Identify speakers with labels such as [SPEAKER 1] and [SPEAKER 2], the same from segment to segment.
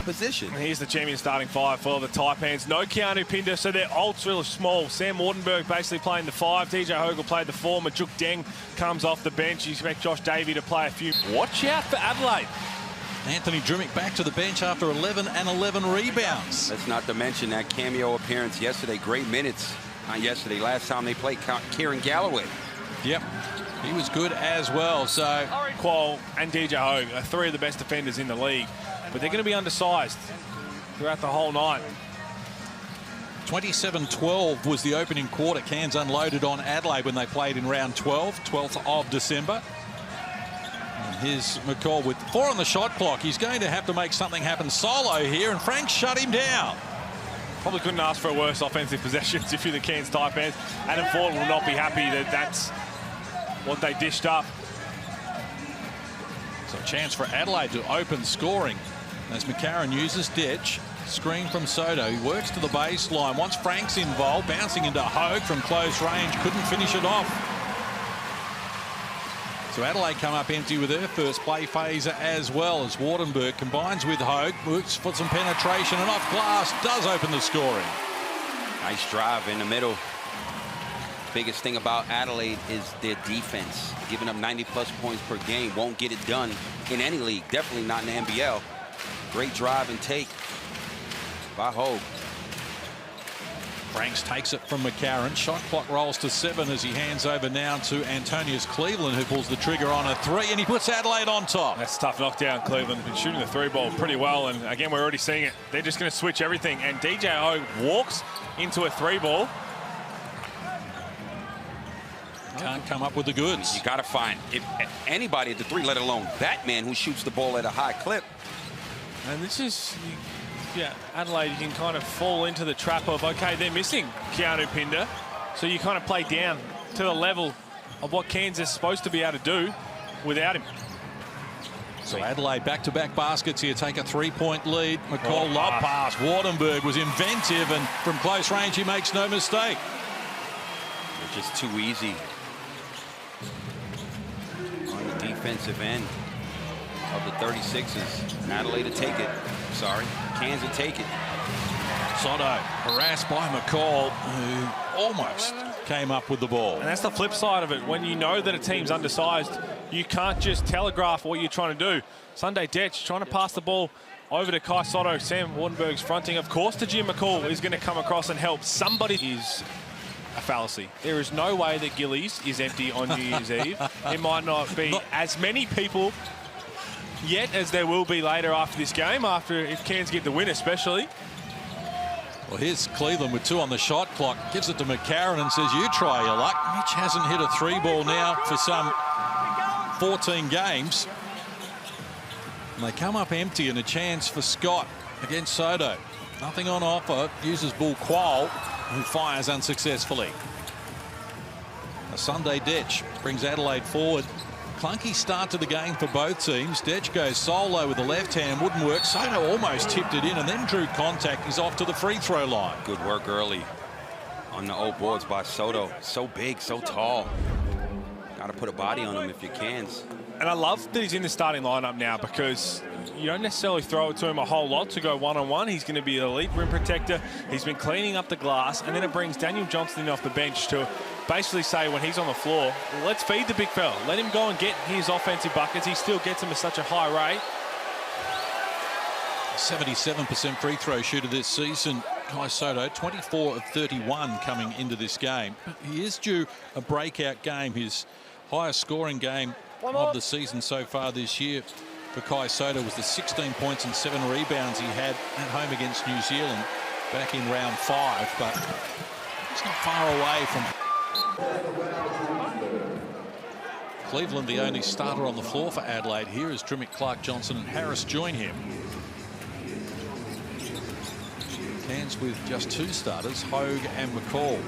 [SPEAKER 1] opposition.
[SPEAKER 2] And here's the champion starting five for the Taipans. No Keanu Pinder, so their ult's really small. Sam Wardenberg basically playing the 5. DJ Hogue played the 4. Majuk Deng comes off the bench. You expect Josh Davey to play a few. Watch out for Adelaide.
[SPEAKER 3] Anthony Drimmick back to the bench after 11 and 11 rebounds.
[SPEAKER 1] Let's not to mention that cameo appearance yesterday. Great minutes. Not yesterday. Last time they played, Kieran Galloway.
[SPEAKER 3] Yep. He was good as well. So
[SPEAKER 2] Qual and DJ Hogue are 3 of the best defenders in the league, but they're going to be undersized throughout the whole night.
[SPEAKER 3] 27-12 was the opening quarter. Cairns unloaded on Adelaide when they played in round 12, 12th of December. And here's McCall with 4 on the shot clock. He's going to have to make something happen solo here, and Frank shut him down.
[SPEAKER 2] Probably couldn't ask for a worse offensive possessions if you're the Cairns Taipans. Adam Ford will not be happy that that's what they dished up.
[SPEAKER 3] So a chance for Adelaide to open scoring as McCarron uses Detch. Screen from Sotto. He works to the baseline. Once Frank's involved, bouncing into Hogue from close range. Couldn't finish it off. So Adelaide come up empty with their first play phaser as well, as Wardenberg combines with Hogue. Works for some penetration and off glass. Does open the scoring.
[SPEAKER 1] Nice drive in the middle. Biggest thing about Adelaide is their defense. Giving up 90-plus points per game. Won't get it done in any league. Definitely not in the NBL. Great drive and take by Hogue.
[SPEAKER 3] Franks takes it from McCarron. Shot clock rolls to 7 as he hands over now to Antonius Cleveland, who pulls the trigger on a 3, and he puts Adelaide on top.
[SPEAKER 2] That's a tough knockdown. Cleveland been shooting the 3 ball pretty well, and again, we're already seeing it. They're just going to switch everything, and DJ Hogue walks into a 3 ball.
[SPEAKER 3] Can't come up with the goods.
[SPEAKER 1] You got to find anybody at the 3, let alone that man who shoots the ball at a high clip.
[SPEAKER 2] And this is, yeah, Adelaide, you can kind of fall into the trap of, okay, they're missing Keanu Pinder, so you kind of play down to the level of what Cairns is supposed to be able to do without him.
[SPEAKER 3] So Adelaide back-to-back baskets here, take a 3-point lead. McCall lob pass. Wardenberg was inventive, and from close range he makes no mistake.
[SPEAKER 1] They're just too easy on the defensive end of the 36ers. And Adelaide to take it. Sorry, Cairns to take it.
[SPEAKER 3] Sotto harassed by McCall, who almost came up with the ball.
[SPEAKER 2] And that's the flip side of it. When you know that a team's undersized, you can't just telegraph what you're trying to do. Sunday Detch trying to pass the ball over to Kai Sotto. Sam Wardenberg's fronting. Of course, to Jim McCall is going to come across and help. Somebody is a fallacy. There is no way that Gillies is empty on New Year's Eve. It might not be as many people yet as there will be later after this game, after if Cairns get the win especially.
[SPEAKER 3] Well, here's Cleveland with 2 on the shot clock. Gives it to McCarron and says, you try your luck. Mitch hasn't hit a 3 ball now for some 14 games. And they come up empty, and a chance for Scott against Sotto. Nothing on offer. Uses Bull Qual, who fires unsuccessfully. A Sunday Detch brings Adelaide forward. Clunky start to the game for both teams. Detch goes solo with the left hand, wouldn't work. Sotto almost tipped it in and then drew contact. He's off to the free throw line.
[SPEAKER 1] Good work early on the old boards by Sotto. So big, so tall. Got to put a body on him if you can.
[SPEAKER 2] And I love that he's in the starting lineup now, because you don't necessarily throw it to him a whole lot to go one-on-one. He's going to be an elite rim protector. He's been cleaning up the glass, and then it brings Daniel Johnson in off the bench to basically say, when he's on the floor, let's feed the big fella. Let him go and get his offensive buckets. He still gets them at such a high rate.
[SPEAKER 3] 77% free throw shooter this season. Kai Sotto, 24 of 31 coming into this game. But he is due a breakout game, his highest scoring game of the season so far this year. For Kai Sotto was the 16 points and 7 rebounds he had at home against New Zealand back in round 5, but it's not far away from Cleveland, the only starter on the floor for Adelaide here, as Drimmick, Clark, Johnson and Harris join him. Cairns with just 2 starters, Hogue and McCall.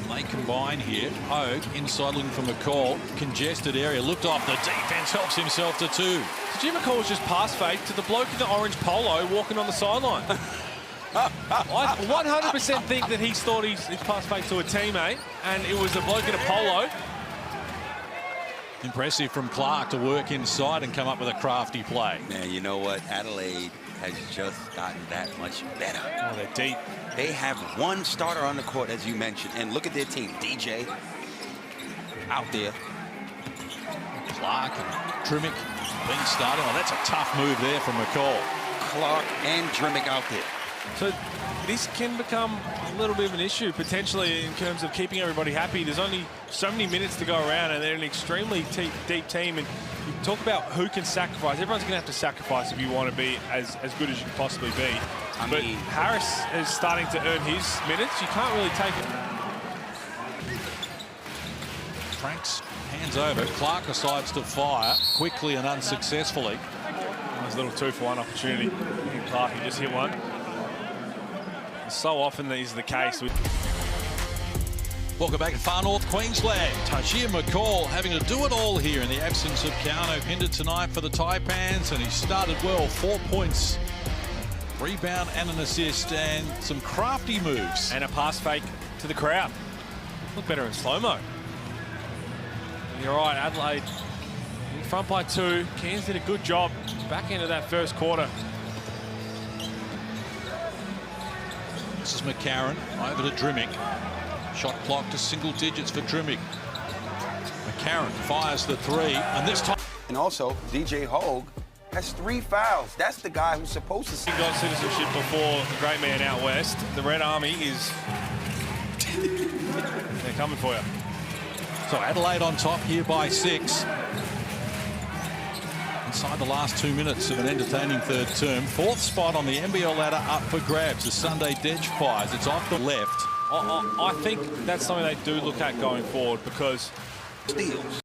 [SPEAKER 3] And they combine here. Hogue inside looking for McCall. Congested area, looked off the defense, helps himself to 2.
[SPEAKER 2] Jim McCall's just pass fake to the bloke in the orange polo walking on the sideline. I 100% think that he thought he's pass fake to a teammate, and it was the bloke in a polo.
[SPEAKER 3] Impressive from Clark to work inside and come up with a crafty play.
[SPEAKER 1] Man, you know what? Adelaide has just gotten that much better.
[SPEAKER 2] Oh, they're deep.
[SPEAKER 1] They have one starter on the court, as you mentioned. And look at their team. DJ out there.
[SPEAKER 3] Clark and Trimmick being started. Oh, that's a tough move there from McCall.
[SPEAKER 1] Clark and Trimmick out there.
[SPEAKER 2] So this can become a little bit of an issue potentially in terms of keeping everybody happy. There's only so many minutes to go around, and they're an extremely deep team. And you talk about who can sacrifice. Everyone's going to have to sacrifice if you want to be as good as you can possibly be. But Harris is starting to earn his minutes. You can't really take it.
[SPEAKER 3] Franks hands over. Clark decides to fire quickly and unsuccessfully.
[SPEAKER 2] There's a little 2-for-1 opportunity. I think Clark can just hit one. So often that is the case.
[SPEAKER 3] Welcome back to Far North Queensland. Tajir McCall having to do it all here in the absence of Kano Pinder tonight for the Taipans, and he started well. 4 points, rebound and an assist, and some crafty moves.
[SPEAKER 2] And a pass fake to the crowd. Look better in slow-mo. You're right, Adelaide in front by 2. Cairns did a good job back into that first quarter.
[SPEAKER 3] This is McCarron over to Drimmick. Shot clock to single digits for Drimmick. McCarron fires the 3, and this time.
[SPEAKER 1] And also, DJ Hogue has 3 fouls. That's the guy who's supposed to see.
[SPEAKER 2] He got citizenship before the great man out west. The Red Army is they're coming for you.
[SPEAKER 3] So Adelaide on top here by 6. Inside the last 2 minutes of an entertaining third term. 4th spot on the NBL ladder up for grabs as Sunday Dedge fires. It's off the left.
[SPEAKER 2] I think that's something they do look at going forward, because
[SPEAKER 1] steals.